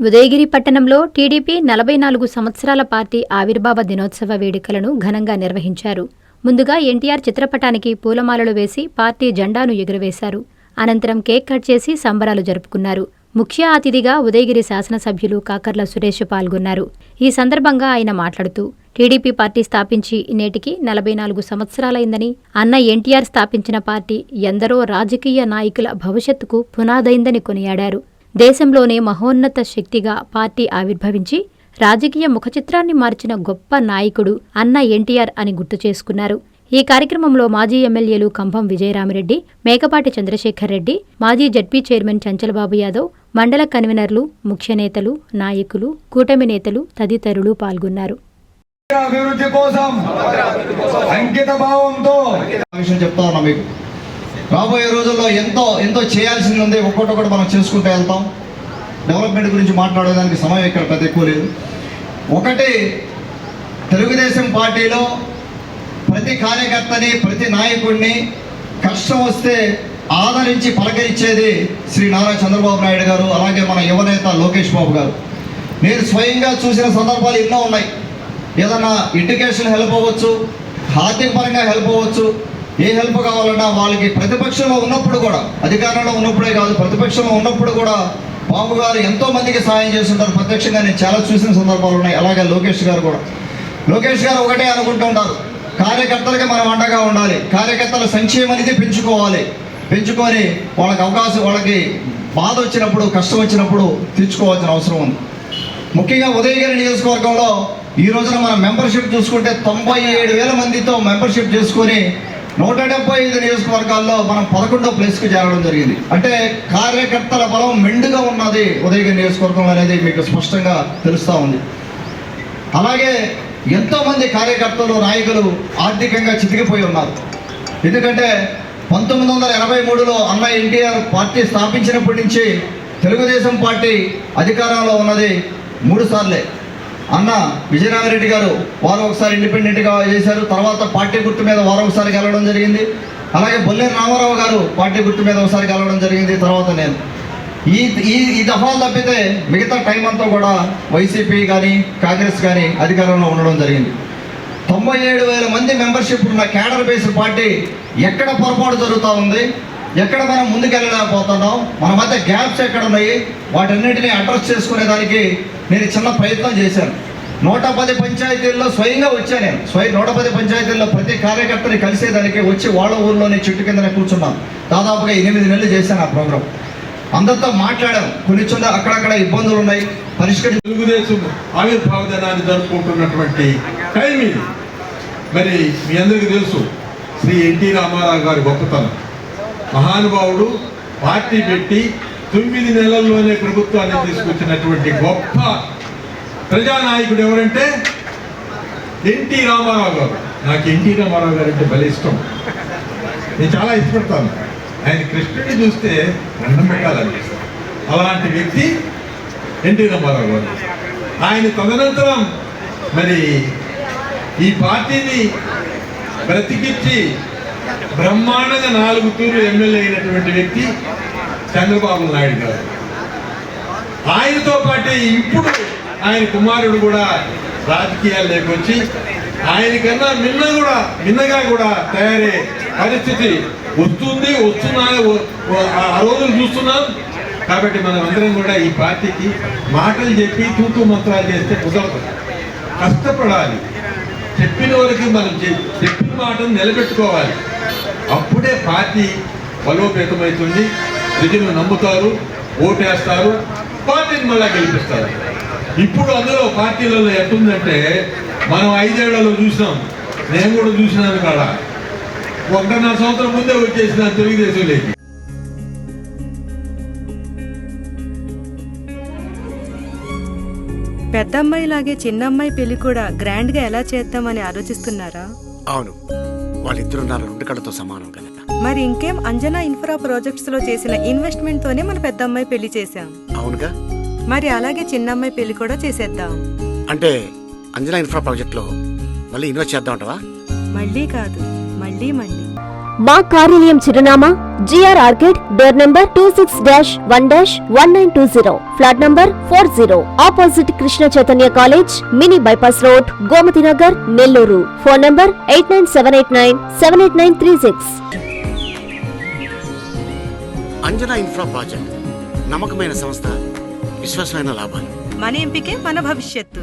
ఉదయగిరి పట్టణంలో టీడీపీ 44 సంవత్సరాల పార్టీ ఆవిర్భావ దినోత్సవ వేడుకలను ఘనంగా నిర్వహించారు. ముందుగా ఎన్టీఆర్ చిత్రపటానికి పూలమాలలు వేసి పార్టీ జెండాను ఎగురవేశారు. అనంతరం కేక్ కట్ చేసి సంబరాలు జరుపుకున్నారు. ముఖ్య అతిథిగా ఉదయగిరి శాసనసభ్యులు కాకర్ల సురేష్ పాల్గొన్నారు. ఈ సందర్భంగా ఆయన మాట్లాడుతూ టీడీపీ పార్టీ స్థాపించి నేటికి 44 సంవత్సరాలైందని, అన్న ఎన్టీఆర్ స్థాపించిన పార్టీ ఎందరో రాజకీయ నాయకుల భవిష్యత్తుకు పునాదైందని కొనియాడారు. దేశంలోనే మహోన్నత శక్తిగా పార్టీ ఆవిర్భవించి రాజకీయ ముఖచిత్రాన్ని మార్చిన గొప్ప నాయకుడు అన్న ఎన్టీఆర్ అని గుర్తు చేసుకున్నారు. ఈ కార్యక్రమంలో మాజీ ఎమ్మెల్యేలు కంభం విజయరామిరెడ్డి, మేకపాటి చంద్రశేఖర్ రెడ్డి, మాజీ జడ్పీ చైర్మన్ చంచలబాబు యాదవ్, మండల కన్వీనర్లు, ముఖ్య నేతలు, నాయకులు, కూటమి నేతలు తదితరులు పాల్గొన్నారు. అభివృద్ధి కోసం అంకిత భావంతో చెప్తా ఉన్నా మీకు. రాబోయే రోజుల్లో ఎంతో చేయాల్సింది ఉంది. ఒక్కొక్కటి మనం చేసుకుంటూ వెళ్తాం. డెవలప్మెంట్ గురించి మాట్లాడడానికి సమయం ఇక్కడ పెద్ద ఎక్కువ లేదు. ఒకటి, తెలుగుదేశం పార్టీలో ప్రతి కార్యకర్తని, ప్రతి నాయకుడిని కష్టం వస్తే ఆదరించి పలకరించేది శ్రీ నారా చంద్రబాబు నాయుడు గారు, అలాగే మన యువనేత లోకేష్ బాబు గారు. నేను స్వయంగా చూసిన సందర్భాలు ఎన్నో ఉన్నాయి. ఏదన్నా ఎడ్యుకేషన్ హెల్ప్ అవ్వచ్చు, ఆర్థిక పరంగా హెల్ప్ అవ్వచ్చు, ఏ హెల్ప్ కావాలన్నా వాళ్ళకి ప్రతిపక్షంలో ఉన్నప్పుడు కూడా, అధికారంలో ఉన్నప్పుడే కాదు ప్రతిపక్షంలో ఉన్నప్పుడు కూడా బాబు గారు ఎంతో మందికి సహాయం చేస్తుంటారు. ప్రత్యక్షంగా నేను చాలా చూసిన సందర్భాలు ఉన్నాయి. అలాగే లోకేష్ గారు కూడా. లోకేష్ గారు ఒకటే అనుకుంటుంటారు, కార్యకర్తలకి మనం అండగా ఉండాలి, కార్యకర్తల సంక్షేమం అనేది పెంచుకొని వాళ్ళకి అవకాశం, వాళ్ళకి బాధ వచ్చినప్పుడు, కష్టం వచ్చినప్పుడు తీర్చుకోవాల్సిన అవసరం ఉంది. ముఖ్యంగా ఉదయగిరి నియోజకవర్గంలో ఈ రోజున మన మెంబర్షిప్ చూసుకుంటే 97,000 మందితో మెంబర్షిప్ చేసుకొని 175 నియోజకవర్గాల్లో మనం 11వ ప్లేస్కి చేరడం జరిగింది. అంటే కార్యకర్తల బలం మెండుగా ఉన్నది ఉదయగిరి నియోజకవర్గం అనేది మీకు స్పష్టంగా తెలుస్తూ ఉంది. అలాగే ఎంతోమంది కార్యకర్తలు, నాయకులు ఆర్థికంగా చితికిపోయి ఉన్నారు. ఎందుకంటే 1983లో అన్న ఎన్టీఆర్ పార్టీ స్థాపించినప్పటి నుంచి తెలుగుదేశం పార్టీ అధికారంలో ఉన్నది 3 సార్లే. అన్న విజయరామిరెడ్డి గారు వారు ఒకసారి ఇండిపెండెంట్గా చేశారు. తర్వాత పార్టీ గుర్తు మీద వారు ఒకసారి గెలవడం జరిగింది. అలాగే బొల్లేరు రామారావు గారు పార్టీ గుర్తు మీద ఒకసారి గెలవడం జరిగింది. తర్వాత నేను ఈ దఫాలు తప్పితే మిగతా టైం అంతా కూడా వైసీపీ కానీ కాంగ్రెస్ కానీ అధికారంలో ఉండడం జరిగింది. 97,000 మంది మెంబర్షిప్ ఉన్న క్యాడర్ బేస్డ్ పార్టీ ఎక్కడ పొరపాటు జరుగుతూ ఉంది, ఎక్కడ మనం ముందుకెళ్ళలేకపోతున్నాం, మన మధ్య గ్యాప్స్ ఎక్కడ ఉన్నాయి, వాటన్నిటిని అడ్రస్ చేసుకునేదానికి నేను చిన్న ప్రయత్నం చేశాను. 110 పంచాయతీల్లో స్వయంగా వచ్చాను. నేను 110 పంచాయతీల్లో ప్రతి కార్యకర్తని కలిసేదానికి వచ్చి వాళ్ళ ఊర్లోనే చెట్టు కిందనే కూర్చున్నాను. దాదాపుగా 8 నెలలు చేశాను ఆ ప్రోగ్రాం. అందరితో మాట్లాడాం. కొన్ని చోట్ల అక్కడక్కడ ఇబ్బందులు ఉన్నాయి, పరిష్కరించి తెలుగుదేశం ఆవిర్భావ దినాన్ని జరుపుకుంటున్నటువంటి టైం ఇది. మరి మీ అందరికీ తెలుసు శ్రీ ఎన్టీ రామారావు గారి గొప్పతనం. మహానుభావుడు పార్టీ పెట్టి 9 నెలల్లోనే ప్రభుత్వాన్ని తీసుకొచ్చినటువంటి గొప్ప ప్రజానాయకుడు ఎవరంటే ఎన్టీ రామారావు గారు. నాకు ఎన్టీ రామారావు గారు అంటే భలే ఇష్టం. నేను చాలా ఇష్టపడతాను. ఆయన కృష్ణుడిని చూస్తే దండం పెట్టాలనిపిస్తాను. అలాంటి వ్యక్తి ఎన్టీ రామారావు గారు. ఆయన తదనంతరం మరి ఈ పార్టీని బ్రతికించి బ్రహ్మాండంగా 4 తూర్లు ఎమ్మెల్యే అయినటువంటి వ్యక్తి చంద్రబాబు నాయుడు గారు. ఆయనతో పాటే ఇప్పుడు ఆయన కుమారుడు కూడా రాజకీయాల్లోకి వచ్చి ఆయనకన్నా మిన్నగా కూడా తయారయ్యే పరిస్థితి వస్తున్నా ఆ రోజులు చూస్తున్నాం. కాబట్టి మనం అందరం కూడా ఈ పార్టీకి మాటలు చెప్పి తూతూ మంత్రాలు చేస్తే కుదరదు. కష్టపడాలి. చెప్పిన వరకు మనం చెప్పిన మాటను నిలబెట్టుకోవాలి. అప్పుడే పార్టీ బలోపేతమవుతుంది. ప్రజలు నమ్ముతారు, ఓటేస్తారు, పార్టీని మళ్ళా గెలిపిస్తారు. ఇప్పుడు అందులో పార్టీలలో ఎట్టుందంటే మనం 5 ఏళ్లలో చూసినాం. నేను కూడా చూసినాను కాడా. 1.5 సంవత్సరం ముందే వచ్చేసిన తెలుగుదేశంలోకి. పెద్దమ్మాయి లాగే చిన్నమ్మాయి పెళ్లి కూడా గ్రాండ్ గా ఎలా చేద్దామని ఆలోచిస్తున్నారా? అవును, వాళ్ళిద్దరు నా 2 కళ్ళతో సమానం కదా. మరి ఇంకేం, అంజనా ఇన్ఫ్రా ప్రాజెక్ట్స్ లో చేసిన ఇన్వెస్ట్మెంట్ తోనే మన పెద్దమ్మాయి పెళ్లి చేశాం. అవునుగా. మరి అలాగే చిన్నమ్మాయి పెళ్లి కూడా చేసేద్దాం. అంటే అంజనా ఇన్ఫ్రా ప్రాజెక్ట్ లో మళ్ళీ ఇన్వెస్ట్ చేద్దాం అంటవా? మళ్ళీ కాదు, మళ్ళీ మా కార్యాలయం చిరునామా GR arcade, door number 26-1-1920, flat number 40, opposite Krishna Chaitanya college, mini bypass road, Gomathi Nagar, Nellore. Phone number 8978978936. Anjana infra project నమ్మకమైన సంస్థ, విశ్వాసమైన లాభాలు. మన ఎంపికే మన భవిష్యత్తు.